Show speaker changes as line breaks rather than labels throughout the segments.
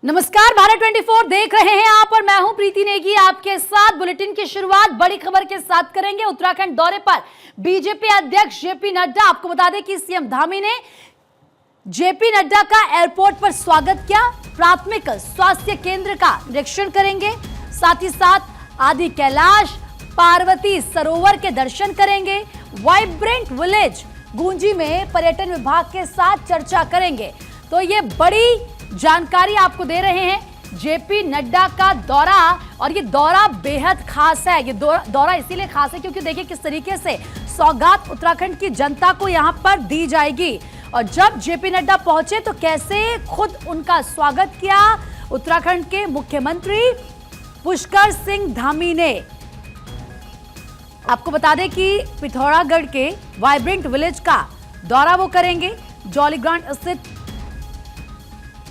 नमस्कार, भारत 24 देख रहे हैं आप और मैं हूं प्रीति नेगी आपके साथ। बुलेटिन की शुरुआत बड़ी खबर के साथ करेंगे। उत्तराखंड दौरे पर बीजेपी अध्यक्ष जेपी नड्डा। आपको बता दें कि सीएम धामी ने जेपी नड्डा का एयरपोर्ट पर स्वागत किया। प्राथमिक स्वास्थ्य केंद्र का निरीक्षण करेंगे, साथ ही साथ आदि कैलाश पार्वती सरोवर के दर्शन करेंगे। वाइब्रेंट विलेज गूंजी में पर्यटन विभाग के साथ चर्चा करेंगे। तो ये बड़ी जानकारी आपको दे रहे हैं जेपी नड्डा का दौरा, और ये दौरा बेहद खास है। ये दौरा इसीलिए खास है क्योंकि देखिए किस तरीके से सौगात उत्तराखंड की जनता को यहां पर दी जाएगी। और जब जेपी नड्डा पहुंचे तो कैसे खुद उनका स्वागत किया उत्तराखंड के मुख्यमंत्री पुष्कर सिंह धामी ने। आपको बता दें कि पिथौरागढ़ के वाइब्रेंट विलेज का दौरा वो करेंगे। जौलीग्रांट स्थित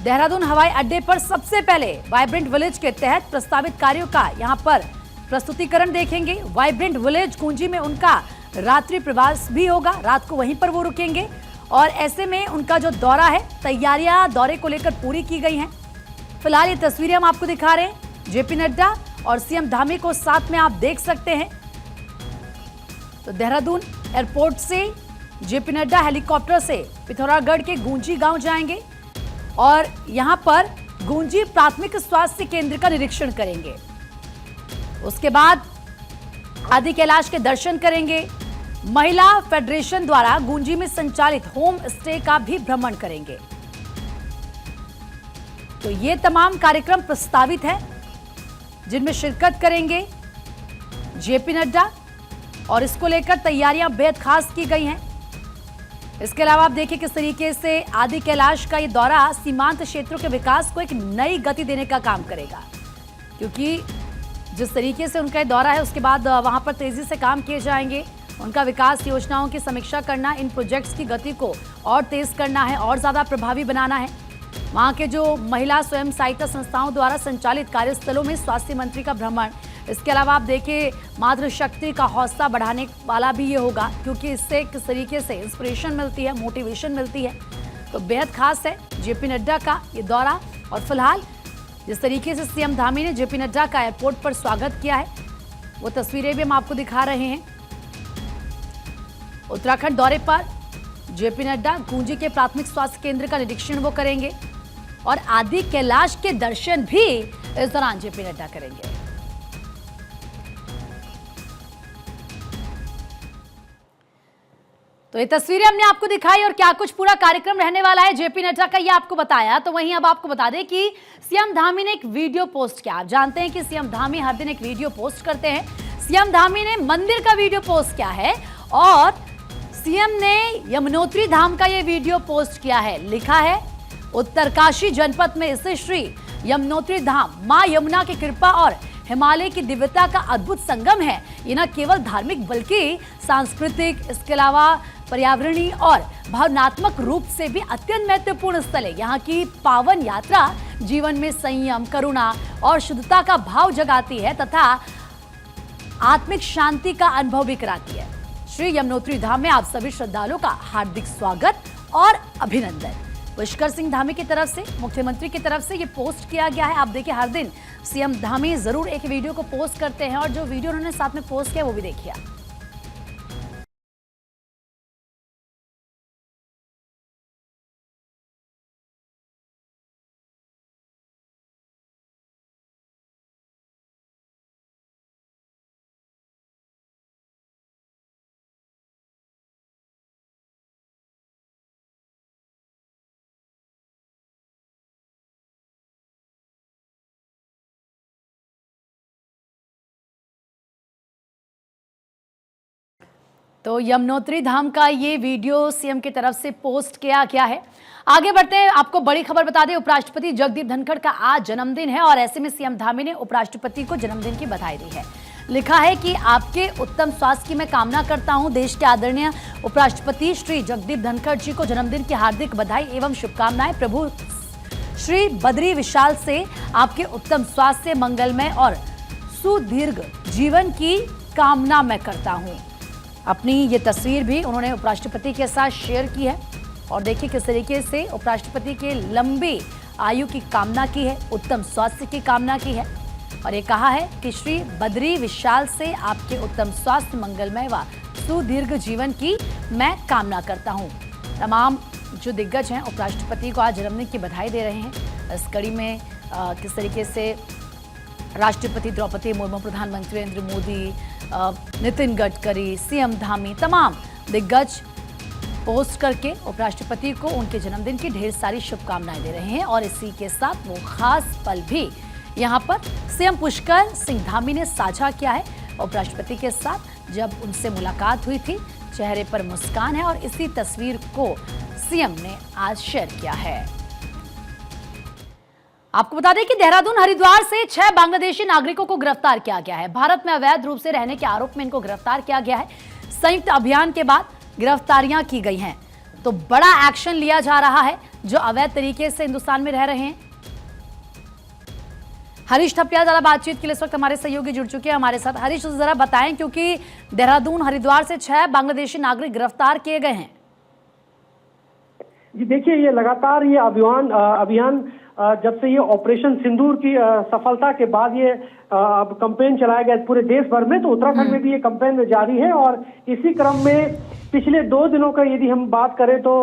देहरादून हवाई अड्डे पर सबसे पहले वाइब्रेंट विलेज के तहत प्रस्तावित कार्यों का यहां पर प्रस्तुतिकरण देखेंगे। वाइब्रेंट विलेज गूंजी में उनका रात्रि प्रवास भी होगा, रात को वहीं पर वो रुकेंगे। और ऐसे में उनका जो दौरा है, तैयारियां दौरे को लेकर पूरी की गई हैं। फिलहाल ये तस्वीरें हम आपको दिखा रहे हैं, जेपी नड्डा और सीएम धामी को साथ में आप देख सकते हैं। तो देहरादून एयरपोर्ट से जेपी नड्डा हेलीकॉप्टर से पिथौरागढ़ के गूंजी गांव जाएंगे और यहां पर गूंजी प्राथमिक स्वास्थ्य केंद्र का निरीक्षण करेंगे। उसके बाद आदि कैलाश के दर्शन करेंगे। महिला फेडरेशन द्वारा गूंजी में संचालित होम स्टे का भी भ्रमण करेंगे। तो ये तमाम कार्यक्रम प्रस्तावित है जिनमें शिरकत करेंगे जेपी नड्डा, और इसको लेकर तैयारियां बेहद खास की गई हैं। इसके अलावा आप देखिए किस तरीके से आदि कैलाश का ये दौरा सीमांत क्षेत्रों के विकास को एक नई गति देने का काम करेगा, क्योंकि जिस तरीके से उनका ये दौरा है उसके बाद वहां पर तेजी से काम किए जाएंगे। उनका विकास योजनाओं की समीक्षा करना, इन प्रोजेक्ट्स की गति को और तेज करना है और ज्यादा प्रभावी बनाना है। वहां के जो महिला स्वयं सहायता संस्थाओं द्वारा संचालित कार्यस्थलों में स्वास्थ्य मंत्री का भ्रमण। इसके अलावा आप देखिए मातृशक्ति का हौसला बढ़ाने वाला भी ये होगा, क्योंकि इससे किस तरीके से इंस्पिरेशन मिलती है, मोटिवेशन मिलती है। तो बेहद खास है जेपी नड्डा का ये दौरा। और फिलहाल जिस तरीके से सीएम धामी ने जेपी नड्डा का एयरपोर्ट पर स्वागत किया है, वो तस्वीरें भी हम आपको दिखा रहे हैं। उत्तराखंड दौरे पर जेपी नड्डा गूंजी के प्राथमिक स्वास्थ्य केंद्र का निरीक्षण वो करेंगे और आदि कैलाश के दर्शन भी इस दौरान जेपी नड्डा करेंगे। तो ये तस्वीरें हमने आपको दिखाई और क्या कुछ पूरा कार्यक्रम रहने वाला है जेपी नड्डा का, ये आपको बताया। तो वहीं अब आपको बता दें कि सीएम धामी ने एक वीडियो पोस्ट किया। आप जानते हैं कि सीएम धामी हर दिन एक वीडियो पोस्ट करते हैं। सीएम धामी ने मंदिर का वीडियो पोस्ट किया है और सीएम ने यमुनोत्री धाम का ये वीडियो पोस्ट किया है। लिखा है, उत्तरकाशी जनपद में स्थित श्री यमुनोत्री धाम मां यमुना की कृपा और हिमालय की दिव्यता का अद्भुत संगम है। ये न केवल धार्मिक बल्कि सांस्कृतिक, इसके अलावा पर्यावरणीय और भावनात्मक रूप से भी अत्यंत महत्वपूर्ण स्थल है। यहाँ की पावन यात्रा जीवन में संयम, करुणा और शुद्धता का भाव जगाती है तथा आत्मिक शांति का अनुभव भी कराती है। श्री यमुनोत्री धाम में आप सभी श्रद्धालुओं का हार्दिक स्वागत और अभिनंदन। पुष्कर सिंह धामी की तरफ से, मुख्यमंत्री की तरफ से ये पोस्ट किया गया है। आप देखिए हर दिन सीएम धामी जरूर एक वीडियो को पोस्ट करते हैं और जो वीडियो उन्होंने साथ में पोस्ट किया वो भी देखिए। तो यमुनोत्री धाम का ये वीडियो सीएम की तरफ से पोस्ट किया गया है। आगे बढ़ते हैं, आपको बड़ी खबर बता दें, उपराष्ट्रपति जगदीप धनखड़ का आज जन्मदिन है और ऐसे में सीएम धामी ने उपराष्ट्रपति को जन्मदिन की बधाई दी है। लिखा है कि आपके उत्तम स्वास्थ्य की मैं कामना करता हूं। देश के आदरणीय उपराष्ट्रपति श्री जगदीप धनखड़ जी को जन्मदिन की हार्दिक बधाई एवं शुभकामनाएं। प्रभु श्री बद्री विशाल से आपके उत्तम स्वास्थ्य, मंगलमय और सुदीर्घ जीवन की कामना मैं करता हूं। अपनी ये तस्वीर भी उन्होंने उपराष्ट्रपति के साथ शेयर की है और देखिए किस तरीके से उपराष्ट्रपति के लंबी आयु की कामना की है, उत्तम स्वास्थ्य की कामना की है और ये कहा है कि श्री बद्री विशाल से आपके उत्तम स्वास्थ्य, मंगलमय व सुदीर्घ जीवन की मैं कामना करता हूँ। तमाम जो दिग्गज हैं उपराष्ट्रपति को आज जन्मदिन की बधाई दे रहे हैं। इस कड़ी में किस तरीके से राष्ट्रपति द्रौपदी मुर्मू, प्रधानमंत्री नरेंद्र मोदी, नितिन गडकरी, सीएम धामी, तमाम दिग्गज पोस्ट करके उपराष्ट्रपति को उनके जन्मदिन की ढेर सारी शुभकामनाएं दे रहे हैं और इसी के साथ वो खास पल भी यहां पर सीएम पुष्कर सिंह धामी ने साझा किया है उपराष्ट्रपति के साथ। जब उनसे मुलाकात हुई थी, चेहरे पर मुस्कान है और इसी तस्वीर को सीएम ने आज शेयर किया है। आपको बता दें कि देहरादून हरिद्वार से 6 बांग्लादेशी नागरिकों को गिरफ्तार किया गया है। भारत में अवैध रूप से रहने के आरोप में इनको गिरफ्तार किया गया है। संयुक्त अभियान के बाद गिरफ्तारियां की गई हैं, तो बड़ा एक्शन लिया जा रहा है जो अवैध तरीके से हिंदुस्तान में रह रहे हैं। हरीश थपलियाल जरा बातचीत के लिए इस वक्त हमारे सहयोगी जुड़ चुके हैं हमारे साथ। हरीश, जरा बताएं, क्योंकि देहरादून हरिद्वार से 6 बांग्लादेशी नागरिक गिरफ्तार किए गए हैं।
जी देखिए, ये लगातार ये अभियान जब से ये ऑपरेशन सिंदूर की सफलता के बाद ये अब कैंपेन चलाया गया पूरे देश भर में, तो उत्तराखंड में भी ये कैंपेन जारी है। और इसी क्रम में पिछले 2 दिनों का यदि हम बात करें तो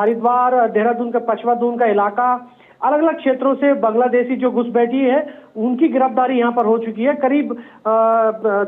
हरिद्वार, देहरादून का पचवा दून का इलाका, अलग अलग क्षेत्रों से बांग्लादेशी जो घुसपैठी है उनकी गिरफ्तारी यहाँ पर हो चुकी है। करीब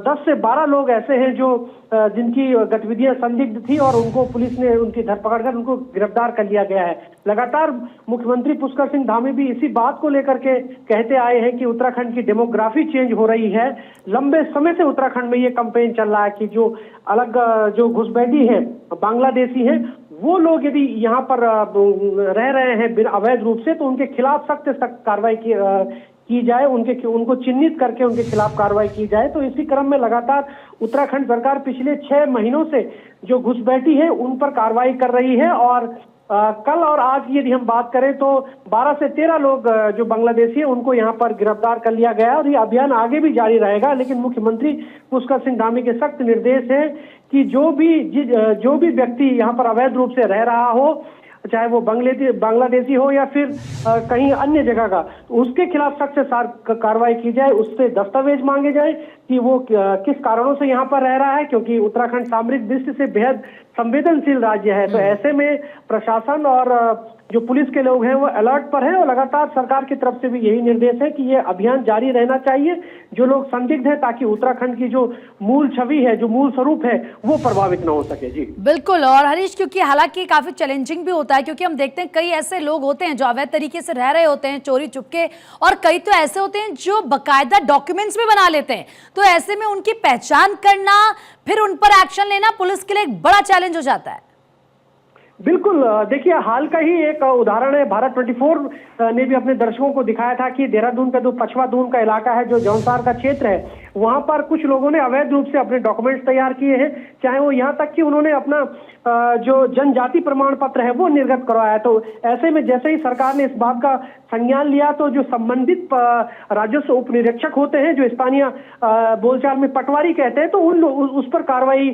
10 से 12 लोग ऐसे हैं जो जिनकी गतिविधियां संदिग्ध थी और उनको पुलिस ने उनकी धरपकड़ कर उनको गिरफ्तार कर लिया गया है। लगातार मुख्यमंत्री पुष्कर सिंह धामी भी इसी बात को लेकर के कहते आए हैं कि उत्तराखंड की डेमोग्राफी चेंज हो रही है। लंबे समय से उत्तराखंड में ये कैंपेन चल रहा है कि जो अलग जो घुसपैठी है बांग्लादेशी है वो लोग यदि यहाँ पर रह रहे हैं अवैध रूप से, तो उनके खिलाफ सख्त सख्त कार्रवाई की जाए, उनको चिन्हित करके उनके खिलाफ कार्रवाई की जाए। तो इसी क्रम में लगातार उत्तराखंड सरकार पिछले 6 महीनों से जो घुसपैठी है उन पर कार्रवाई कर रही है। और कल और आज यदि हम बात करें तो 12 से 13 लोग जो बांग्लादेशी है उनको यहाँ पर गिरफ्तार कर लिया गया है और ये अभियान आगे भी जारी रहेगा। लेकिन मुख्यमंत्री पुष्कर सिंह धामी के सख्त निर्देश है कि जो भी व्यक्ति यहाँ पर अवैध रूप से रह रहा हो, चाहे वो बांग्लादेशी हो या फिर कहीं अन्य जगह का, तो उसके खिलाफ सख्त से कार्रवाई की जाए, उससे दस्तावेज मांगे जाए कि वो किस कारणों से यहाँ पर रह रहा है, क्योंकि उत्तराखंड सामरिक दृष्टि से बेहद संवेदनशील राज्य है। तो ऐसे में प्रशासन और जो पुलिस के लोग हैं वो अलर्ट पर हैं और लगातार सरकार की तरफ से भी यही निर्देश है कि ये अभियान जारी रहना चाहिए जो लोग संदिग्ध हैं, ताकि उत्तराखंड की जो मूल छवि है, जो मूल स्वरूप है, वो प्रभावित न हो सके। जी
बिल्कुल। और हरीश, क्योंकि हालांकि काफी चैलेंजिंग भी होता है, क्योंकि हम देखते हैं कई ऐसे लोग होते हैं जो अवैध तरीके से रह रहे होते हैं चोरी चुपके, और कई तो ऐसे होते हैं जो बाकायदा डॉक्यूमेंट्स भी बना लेते हैं। तो ऐसे में उनकी पहचान करना, फिर उन पर एक्शन लेना पुलिस के लिए एक बड़ा चैलेंज हो जाता है।
बिल्कुल, देखिए हाल का ही एक उदाहरण है, भारत 24 ने भी अपने दर्शकों को दिखाया था कि देहरादून का जो पचवा दून का इलाका है, जो जौनसार का क्षेत्र है, वहां पर कुछ लोगों ने अवैध रूप से अपने डॉक्यूमेंट्स तैयार किए हैं। चाहे वो यहाँ तक कि उन्होंने अपना जो जनजाति प्रमाण पत्र है वो निर्गत करवाया। तो ऐसे में जैसे ही सरकार ने इस बात का संज्ञान लिया, तो जो संबंधित राजस्व उप निरीक्षक होते हैं, जो स्थानीय बोलचाल में पटवारी कहते हैं, तो उस पर कार्रवाई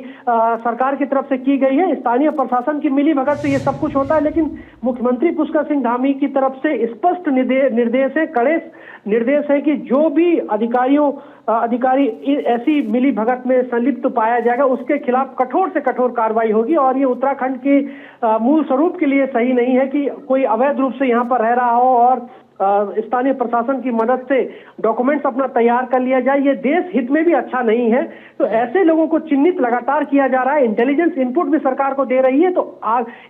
सरकार की तरफ से की गई है। स्थानीय प्रशासन की मिली भगत से ये सब कुछ होता है, लेकिन मुख्यमंत्री पुष्कर सिंह धामी की तरफ से स्पष्ट निर्देश है, कड़े निर्देश है कि जो भी अधिकारी ऐसी मिली भगत में संलिप्त पाया जाएगा उसके खिलाफ कठोर से कठोर कार्रवाई होगी। और ये उत्तराखंड के मूल स्वरूप के लिए सही नहीं है कि कोई अवैध रूप से यहाँ पर रह रहा हो और स्थानीय प्रशासन की मदद से डॉक्यूमेंट्स अपना तैयार कर लिया जाए। ये देश हित में भी अच्छा नहीं है। तो ऐसे लोगों को चिन्हित लगातार किया जा रहा है, इंटेलिजेंस इनपुट भी सरकार को दे रही है। तो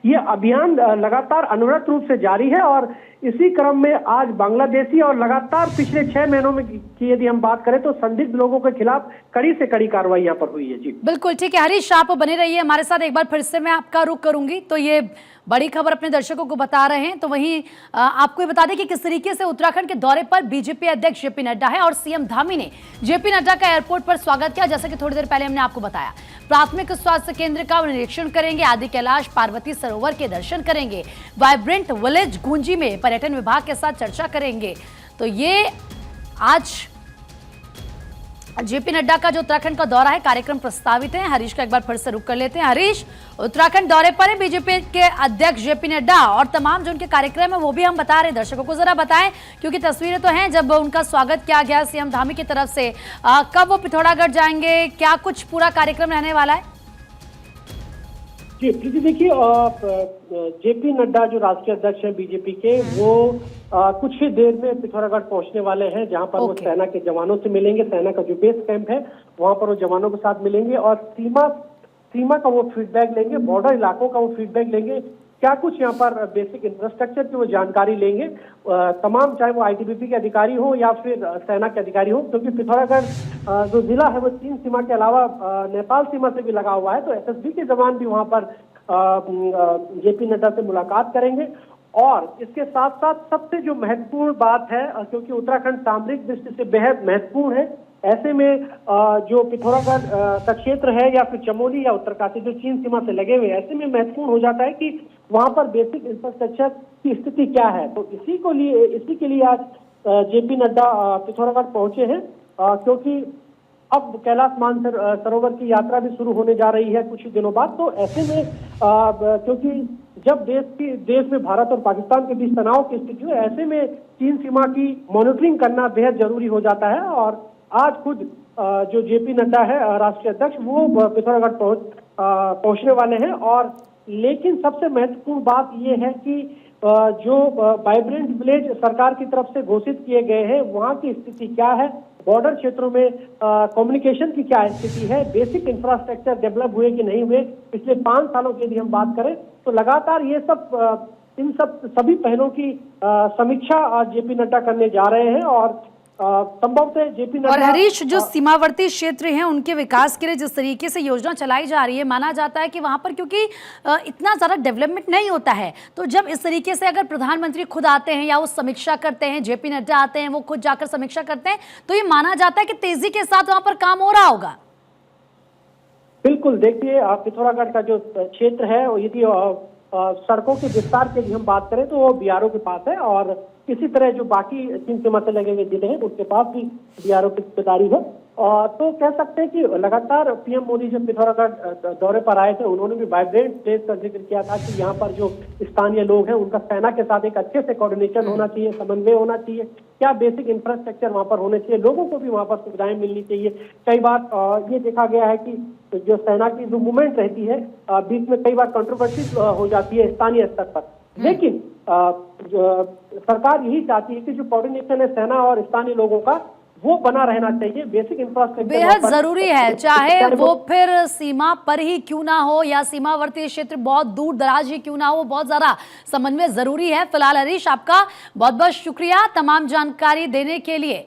ये अभियान लगातार अनवरत रूप से जारी है और इसी क्रम में आज बांग्लादेशी और लगातार पिछले 6 महीनों में की यदि हम बात करें तो संदिग्ध लोगों के खिलाफ कड़ी से कड़ी कार्रवाई यहाँ पर हुई है। जी
बिल्कुल ठीक है हरीश, आप बने रहिए हमारे साथ। एक बार फिर से मैं आपका रुख करूंगी, तो ये बड़ी खबर अपने दर्शकों को बता रहे हैं। तो वहीं आपको ये बता दें कि किस तरीके से उत्तराखंड के दौरे पर बीजेपी अध्यक्ष जेपी नड्डा है और सीएम धामी ने जेपी नड्डा का एयरपोर्ट पर स्वागत किया। जैसा कि थोड़ी देर पहले हमने आपको बताया, प्राथमिक स्वास्थ्य केंद्र का निरीक्षण करेंगे, आदि कैलाश पार्वती सरोवर के दर्शन करेंगे, वाइब्रेंट विलेज गुंजी में पर्यटन विभाग के साथ चर्चा करेंगे। तो ये आज जेपी नड्डा का जो उत्तराखंड का दौरा है, कार्यक्रम प्रस्तावित है। हरीश का एक बार फिर से रुक कर लेते हैं। हरीश, उत्तराखंड दौरे पर है बीजेपी के अध्यक्ष जेपी नड्डा और तमाम जो उनके कार्यक्रम है वो भी हम बता रहे हैं दर्शकों को, जरा बताएं क्योंकि तस्वीरें तो हैं जब उनका स्वागत किया गया सीएम धामी की तरफ से। कब वो पिथौरागढ़ जाएंगे, क्या कुछ पूरा कार्यक्रम रहने वाला है?
जी प्रीति, देखिए जेपी नड्डा जो राष्ट्रीय अध्यक्ष हैं बीजेपी के, वो कुछ ही देर में पिथौरागढ़ पहुंचने वाले हैं, जहां पर वो सेना के जवानों से मिलेंगे। सेना का जो बेस कैंप है वहां पर वो जवानों के साथ मिलेंगे और सीमा का वो फीडबैक लेंगे, बॉर्डर इलाकों का वो फीडबैक लेंगे, क्या कुछ यहाँ पर बेसिक इंफ्रास्ट्रक्चर की वो जानकारी लेंगे। तमाम, चाहे वो आईटीबीपी के अधिकारी हो या फिर सेना के अधिकारी हो, क्योंकि पिथौरागढ़ जो जिला है वो चीन सीमा के अलावा नेपाल सीमा से भी लगा हुआ है, तो एसएसबी के जवान भी वहां पर जेपी नड्डा से मुलाकात करेंगे। और इसके साथ साथ सबसे जो महत्वपूर्ण बात है, क्योंकि उत्तराखंड सामरिक दृष्टि से बेहद महत्वपूर्ण है, ऐसे में जो पिथौरागढ़ का क्षेत्र है या फिर चमोली या उत्तरकाशी जो चीन सीमा से लगे हुए, ऐसे में महत्वपूर्ण हो जाता है कि वहां पर बेसिक इंफ्रास्ट्रक्चर की स्थिति क्या है। तो इसी के लिए आज जेपी नड्डा पिथौरागढ़ पहुंचे हैं, क्योंकि अब कैलाश मानसरोवर की यात्रा भी शुरू होने जा रही है कुछ ही दिनों बाद। तो ऐसे में क्योंकि जब देश में भारत और पाकिस्तान के बीच तनाव की स्थिति है, ऐसे में चीन सीमा की मॉनिटरिंग करना बेहद जरूरी हो जाता है। और आज खुद जो जेपी नड्डा है राष्ट्रीय अध्यक्ष, वो पिथौरागढ़ पहुंचने वाले हैं। और लेकिन सबसे महत्वपूर्ण बात यह है कि जो वाइब्रेंट विलेज सरकार की तरफ से घोषित किए गए हैं, वहां की स्थिति क्या है, बॉर्डर क्षेत्रों में कम्युनिकेशन की क्या स्थिति है, बेसिक इंफ्रास्ट्रक्चर डेवलप हुए कि नहीं हुए पिछले 5 सालों की यदि हम बात करें, तो लगातार ये इन सभी पहलों की समीक्षा आज जेपी नड्डा करने जा रहे हैं। और संभवतः जेपी नड्डा
और हरीश, जो सीमावर्ती क्षेत्र हैं उनके विकास के लिए जिस तरीके से योजना चलाई जा रही है, माना जाता है कि वहां पर क्योंकि इतना ज्यादा डेवलपमेंट नहीं होता है, तो जब इस तरीके से अगर प्रधानमंत्री खुद आते हैं या वो समीक्षा करते हैं, जेपी नड्डा आते हैं, वो खुद जाकर समीक्षा करते हैं, तो ये माना जाता है कि तेजी के साथ वहां पर काम हो रहा होगा।
बिल्कुल, देखिए पिथौरागढ़ का जो क्षेत्र है, यदि सड़कों के विस्तार की हम बात करें तो वो बीआरओ के पास है, और इसी तरह जो बाकी चीन सीमा से लगे हुए जिले हैं उसके पास भी बीआरओ की जिम्मेदारी है। तो कह सकते हैं कि लगातार पीएम मोदी जब पिथौरागढ़ दौरे पर आए थे, उन्होंने भी वाइब्रेंट प्लेस का जिक्र किया था कि यहाँ पर जो स्थानीय लोग हैं उनका सेना के साथ एक अच्छे से कोऑर्डिनेशन होना चाहिए, समन्वय होना चाहिए, क्या बेसिक इंफ्रास्ट्रक्चर वहाँ पर होने चाहिए, लोगों को भी वहाँ पर सुविधाएं मिलनी चाहिए। कई बार ये देखा गया है कि जो सेना की जो मूवमेंट रहती है बीच में कई बार कंट्रोवर्सी हो जाती है स्थानीय स्तर पर, लेकिन सरकार यही चाहती है कि जो कोऑर्डिनेशन है सेना और स्थानीय लोगों का, वो बना रहना चाहिए। बेसिक इंफ्रास्ट्रक्चर
बेहद जरूरी है, चाहे वो फिर सीमा पर ही क्यों ना हो या सीमावर्ती क्षेत्र बहुत दूर दराज ही क्यों ना हो, बहुत ज्यादा समन्वय जरूरी है। फिलहाल हरीश, आपका बहुत बहुत शुक्रिया तमाम जानकारी देने के लिए।